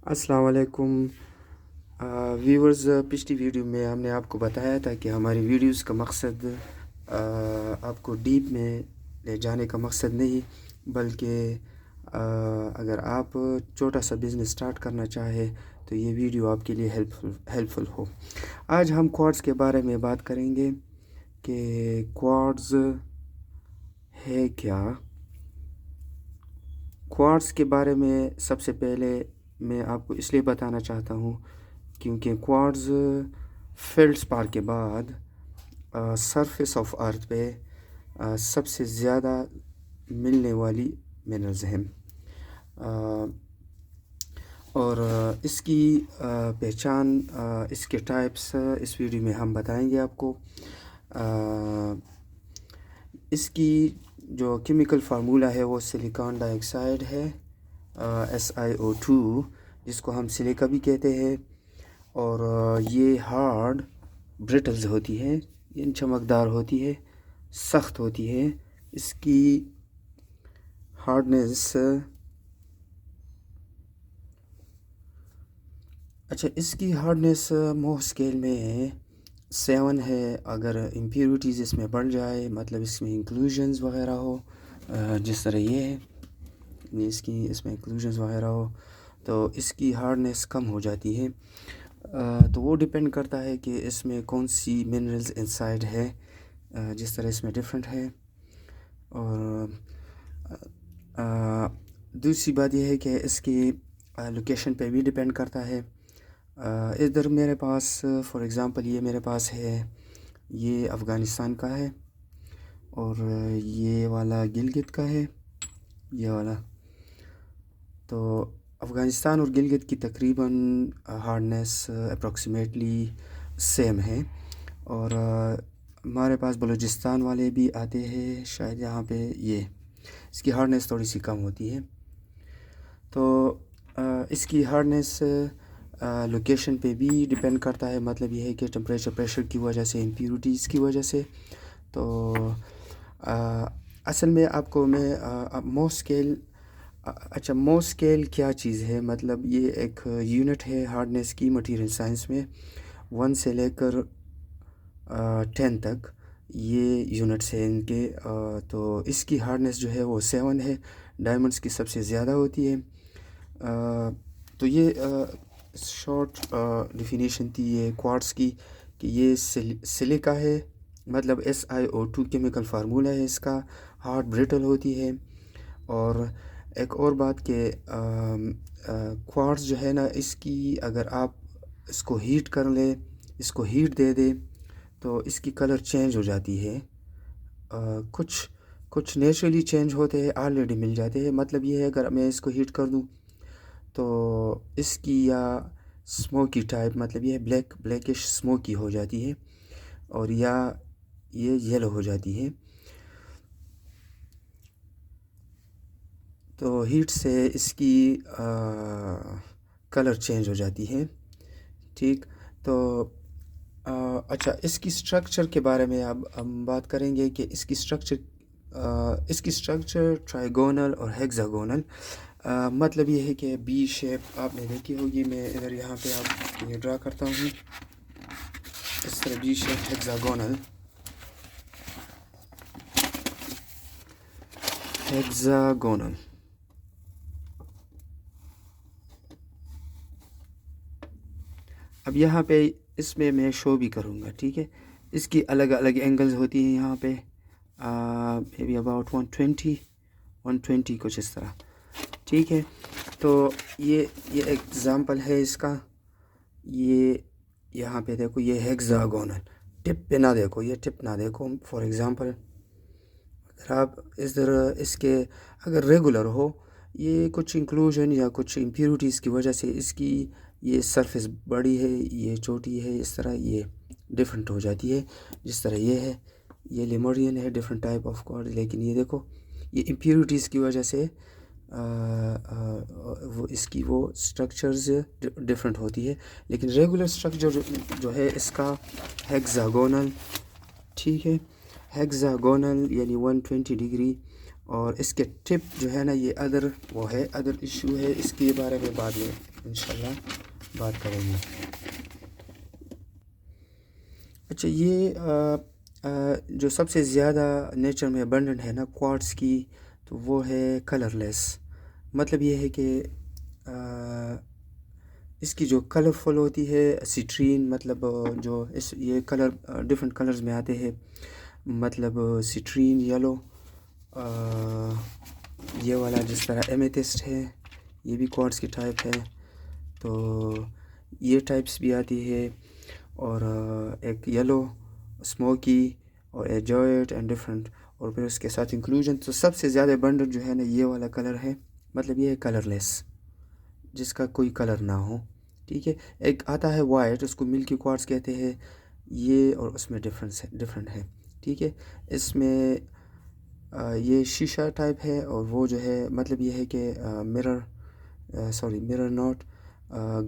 السلام علیکم ویورز، پچھلی ویڈیو میں ہم نے آپ کو بتایا تھا کہ ہماری ویڈیوز کا مقصد آپ کو ڈیپ میں لے جانے کا مقصد نہیں، بلکہ اگر آپ چھوٹا سا بزنس سٹارٹ کرنا چاہے تو یہ ویڈیو آپ کے لیے ہیلپ فل ہو۔ آج ہم کوارٹز کے بارے میں بات کریں گے کہ کوارٹز ہے کیا۔ کوارٹز کے بارے میں سب سے پہلے میں آپ کو اس لیے بتانا چاہتا ہوں کیونکہ کوارٹز فیلڈ اسپار کے بعد سرفیس آف ارتھ پہ سب سے زیادہ ملنے والی منرلز ہیں، اور اس کی پہچان، اس کے ٹائپس اس ویڈیو میں ہم بتائیں گے آپ کو۔ اس کی جو کیمیکل فارمولہ ہے وہ سلیکان ڈائی آکسائڈ ہے، SiO2، جس کو ہم سلیکا بھی کہتے ہیں، اور یہ ہارڈ برٹلز ہوتی ہے، یہ چمکدار ہوتی ہے، سخت ہوتی ہے۔ اس کی ہارڈنیس اس کی ہارڈنیس مو اسکیل میں 7 ہے۔ اگر امپیورٹیز اس میں بڑھ جائے، مطلب اس میں انکلوژنز وغیرہ ہو، جس طرح یہ ہے، اس میں انکلوژنز وغیرہ ہو تو اس کی ہارڈنیس کم ہو جاتی ہے۔ تو وہ ڈیپینڈ کرتا ہے کہ اس میں کون سی منرلز انسائڈ ہے، جس طرح اس میں ڈفرینٹ ہے۔ اور دوسری بات یہ ہے کہ اس کی لوکیشن پہ بھی ڈیپینڈ کرتا ہے۔ ادھر میرے پاس فار ایگزامپل یہ میرے پاس ہے، یہ افغانستان کا ہے، اور یہ والا گلگت کا ہے، یہ والا۔ تو افغانستان اور گلگت کی تقریباً ہارڈنیس اپروکسیمیٹلی سیم ہے، اور ہمارے پاس بلوچستان والے بھی آتے ہیں شاید، یہاں پہ یہ اس کی ہارڈنیس تھوڑی سی کم ہوتی ہے۔ تو اس کی ہارڈنیس لوکیشن پہ بھی ڈیپینڈ کرتا ہے، مطلب یہ ہے کہ ٹمپریچر، پریشر کی وجہ سے، امپیورٹیز کی وجہ سے۔ تو اصل میں آپ کو میں مو اسکیل کیا چیز ہے، مطلب یہ ایک یونٹ ہے ہارڈنیس کی مٹیریل سائنس میں، 1 سے لے کر 10 تک یہ یونٹس ہیں ان کے۔ تو اس کی ہارڈنیس جو ہے وہ 7 ہے، ڈائمنڈس کی سب سے زیادہ ہوتی ہے۔ تو یہ شارٹ ڈیفینیشن تھی یہ کوارٹز کی، کہ یہ سلیکا ہے، مطلب SiO2 کیمیکل فارمولہ ہے اس کا، ہارڈ برٹل ہوتی ہے۔ اور ایک اور بات کہ کوارٹز جو ہے نا، اس کی اگر آپ اس کو ہیٹ کر لیں، اس کو ہیٹ دے دیں تو اس کی کلر چینج ہو جاتی ہے۔ کچھ نیچرلی چینج ہوتے ہیں، آلریڈی مل جاتے ہیں، مطلب یہ ہے اگر میں اس کو ہیٹ کر دوں تو اس کی یا اسموکی ٹائپ، مطلب یہ بلیکش اسموکی ہو جاتی ہے، اور یا یہ یلو ہو جاتی ہے۔ تو ہیٹ سے اس کی کلر چینج ہو جاتی ہے، ٹھیک۔ تو اس کی سٹرکچر کے بارے میں اب ہم بات کریں گے کہ اس کی سٹرکچر ٹرائیگونل اور ہیگزاگونل، مطلب یہ ہے کہ بی شیپ آپ نے دیکھی ہوگی، میں ادھر یہاں پہ آپ یہ ڈرا کرتا ہوں، اس طرح بی شیپ، ہیگزاگونل۔ اب یہاں پہ اس میں شو بھی کروں گا، ٹھیک ہے۔ اس کی الگ الگ اینگلز ہوتی ہیں یہاں پہ، مے بی اباؤٹ 120 کچھ اس طرح، ٹھیک ہے۔ تو یہ ایگزامپل ہے اس کا، یہ یہاں پہ دیکھو، یہ ہیگزاگونل، ٹپ پہ نہ دیکھو، یہ ٹپ نہ دیکھو۔ فار ایگزامپل اگر آپ اس کے اگر ریگولر ہو، یہ کچھ انکلوژن یا کچھ امپیورٹیز کی وجہ سے اس کی یہ سرفیس بڑی ہے، یہ چھوٹی ہے، اس طرح یہ ڈیفرنٹ ہو جاتی ہے۔ جس طرح یہ ہے، یہ لیمورین ہے، ڈیفرنٹ ٹائپ آف کوارٹز، لیکن یہ دیکھو، یہ امپیورٹیز کی وجہ سے وہ اس کی وہ سٹرکچرز ڈیفرنٹ ہوتی ہے، لیکن ریگولر سٹرکچر جو ہے اس کا ہیگزاگونل، ٹھیک ہے۔ ہیگزاگونل یعنی 120 ڈگری، اور اس کے ٹپ جو ہے نا یہ ادر ایشو ہے، اس کے بارے میں بعد میں انشاءاللہ بات کریں گے. اچھا یہ جو سب سے زیادہ نیچر میں ابنڈنٹ ہے نا کوارٹز کی، تو وہ ہے کلر لیس. مطلب یہ ہے کہ اس کی جو کلرفل ہوتی ہے سٹرین، مطلب جو یہ کلر ڈفرینٹ کلرز میں آتے ہیں، مطلب سٹرین یلو، یہ والا جس طرح ایمیتھسٹ ہے، یہ بھی کوارٹز کی ٹائپ ہے. تو یہ ٹائپس بھی آتی ہے، اور ایک یلو، اسموکی، اور ایجوائٹ اینڈ ڈفرینٹ، اور پھر اس کے ساتھ انکلوژن. تو سب سے زیادہ ابنڈنٹ جو ہے نا یہ والا کلر ہے، مطلب یہ ہے کلر لیس، جس کا کوئی کلر نہ ہو. ٹھیک ہے. ایک آتا ہے وائٹ، اس کو ملکی کوارٹز کہتے ہیں، یہ اور اس میں ڈفرینٹ ہے. ٹھیک ہے. اس میں یہ شیشہ ٹائپ ہے، اور وہ جو ہے مطلب یہ ہے کہ مرر ناٹ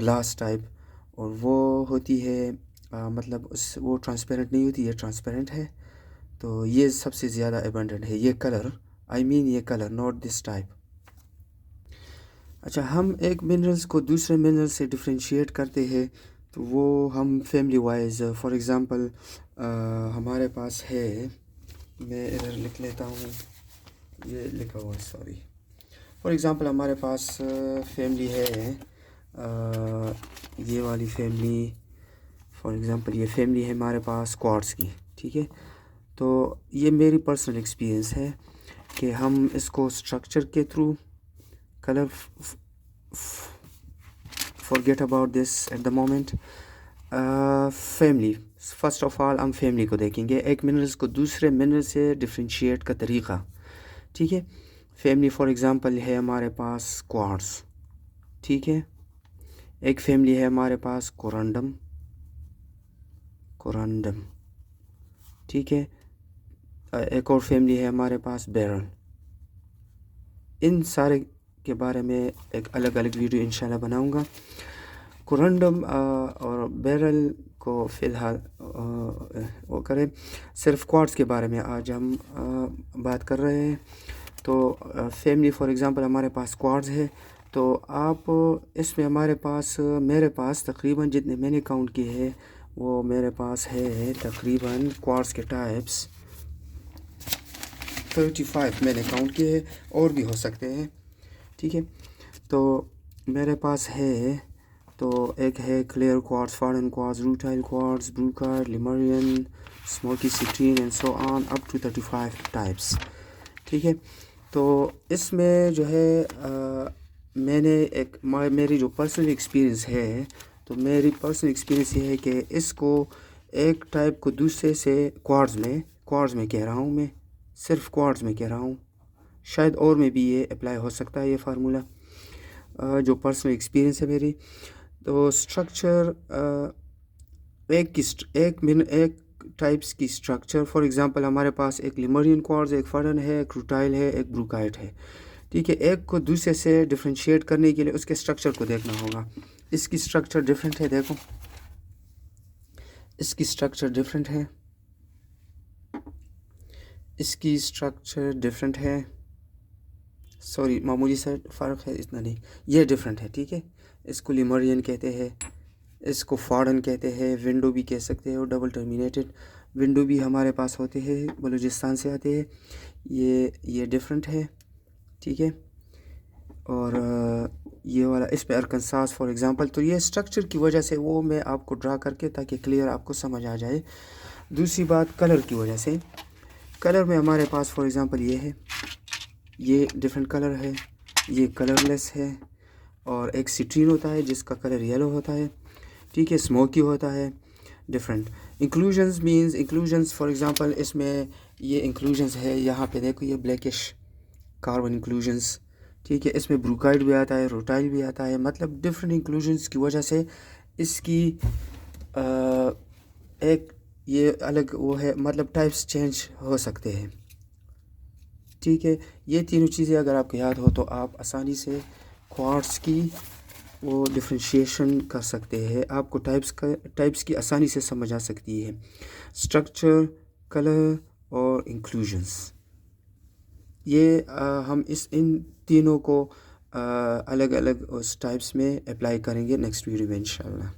گلاس ٹائپ، اور وہ ہوتی ہے مطلب وہ ٹرانسپیرنٹ نہیں ہوتی، یہ ٹرانسپیرنٹ ہے. تو یہ سب سے زیادہ ابنڈنٹ ہے یہ کلر، یہ کلر ناٹ دس ٹائپ. اچھا، ہم ایک منرلز کو دوسرے منرل سے ڈفرینشیٹ کرتے ہیں، تو وہ ہم فیملی وائز، فار ایگزامپل ہمارے پاس ہے، میں ادھر لکھ لیتا ہوں، یہ لکھا ہوا ہے، سوری. فار ایگزامپل ہمارے پاس فیملی ہے، یہ والی فیملی، فار ایگزامپل یہ فیملی ہے ہمارے پاس کوارٹز کی. ٹھیک ہے. تو یہ میری پرسنل ایکسپیرینس ہے کہ ہم اس کو اسٹرکچر کے through colour, forget about this at the moment. Family, first of all ہم فیملی کو دیکھیں گے، ایک منرلس کو دوسرے منرل سے ڈفرینشیٹ کا طریقہ. ٹھیک ہے. فیملی فار ایگزامپل ہے ہمارے پاس کوارٹز. ٹھیک ہے. ایک فیملی ہے ہمارے پاس کورنڈم. ٹھیک ہے. ایک اور فیملی ہے ہمارے پاس بیرل. ان سارے کے بارے میں ایک الگ ویڈیو انشاءاللہ بناؤں گا. کورنڈم اور بیرل کو فی الحال وہ کریں، صرف کوارٹز کے بارے میں آج ہم بات کر رہے ہیں. تو فیملی فار ایگزامپل ہمارے پاس کوارٹز ہے، تو آپ اس میں میرے پاس تقریباً جتنے میں نے کاؤنٹ کیے ہیں، وہ میرے پاس ہے تقریباً کوارٹز کے ٹائپس 35 میں نے کاؤنٹ کیے ہیں، اور بھی ہو سکتے ہیں. ٹھیک ہے. تو میرے پاس ہے، تو ایک ہے clear quartz, foreign quartz, rutile quartz, brookite, Lemurian, smoky citrine and so on up to 35 types. ٹھیک ہے. تو اس میں جو ہے میں نے میری جو پرسنل ایکسپیرینس ہے، تو میری پرسنل ایکسپیرینس یہ ہے کہ اس کو ایک ٹائپ کو دوسرے سے کوارٹز میں کہہ رہا ہوں، میں صرف کوارٹز میں کہہ رہا ہوں، شاید اور میں بھی یہ اپلائی ہو سکتا ہے یہ فارمولہ، جو پرسنل ایکسپیرینس ہے میری. تو اسٹرکچر ایک ٹائپس کی اسٹرکچر، فار ایگزامپل ہمارے پاس ایک لیمرین کوارٹز، ایک فرن ہے، ایک روٹائل ہے، ایک بروکائٹ ہے. ٹھیک ہے. ایک کو دوسرے سے ڈفرینشیٹ کرنے کے لیے اس کے اسٹرکچر کو دیکھنا ہوگا. اس کی اسٹرکچر ڈفرینٹ ہے، دیکھو اس کی اسٹرکچر ڈفرینٹ ہے، اس کی اسٹرکچر ڈفرینٹ ہے، سوری معمولی سا فرق ہے، اتنا نہیں، یہ ڈفرینٹ ہے. ٹھیک ہے. اس کو لیمرین کہتے ہیں، اس کو فارن کہتے ہیں، ونڈو بھی کہہ سکتے ہیں، اور ڈبل ٹرمینیٹڈ ونڈو بھی ہمارے پاس ہوتے ہیں، بلوچستان سے آتے ہیں. یہ ڈفرینٹ ہے. ٹھیک ہے. اور یہ والا اس پہ ارکنساس فار ایگزامپل. تو یہ اسٹرکچر کی وجہ سے وہ میں آپ کو ڈرا کر کے تاکہ کلیئر آپ کو سمجھ آ جائے. دوسری بات کلر کی وجہ سے، کلر میں ہمارے پاس فار ایگزامپل یہ ہے، یہ ڈفرینٹ کلر ہے، یہ کلر لیس ہے، اور ایک سٹرین ہوتا ہے جس کا کلر یلو ہوتا ہے. ٹھیک ہے. اسموکی ہوتا ہے، ڈفرینٹ. انکلوژنز فار ایگزامپل اس میں یہ انکلوژنز ہے، یہاں پہ دیکھو یہ بلیکش کاربن انکلوژنز. ٹھیک ہے. اس میں بروکائٹ بھی آتا ہے، روٹائل بھی آتا ہے، مطلب ڈفرینٹ انکلوژنز کی وجہ سے اس کی ایک یہ الگ وہ ہے، مطلب ٹائپس چینج ہو سکتے ہیں. ٹھیک ہے. یہ تینوں چیزیں اگر آپ کو یاد ہو تو آپ آسانی سے کوارٹز کی وہ ڈفرینشیشن کر سکتے ہیں، آپ کو ٹائپس کی آسانی سے سمجھ آ سکتی ہے. اسٹرکچر، کلر اور انکلوژنز. یہ ہم ان تینوں کو الگ الگ اس ٹائپس میں اپلائی کریں گے نیکسٹ ویڈیو میں انشاءاللہ.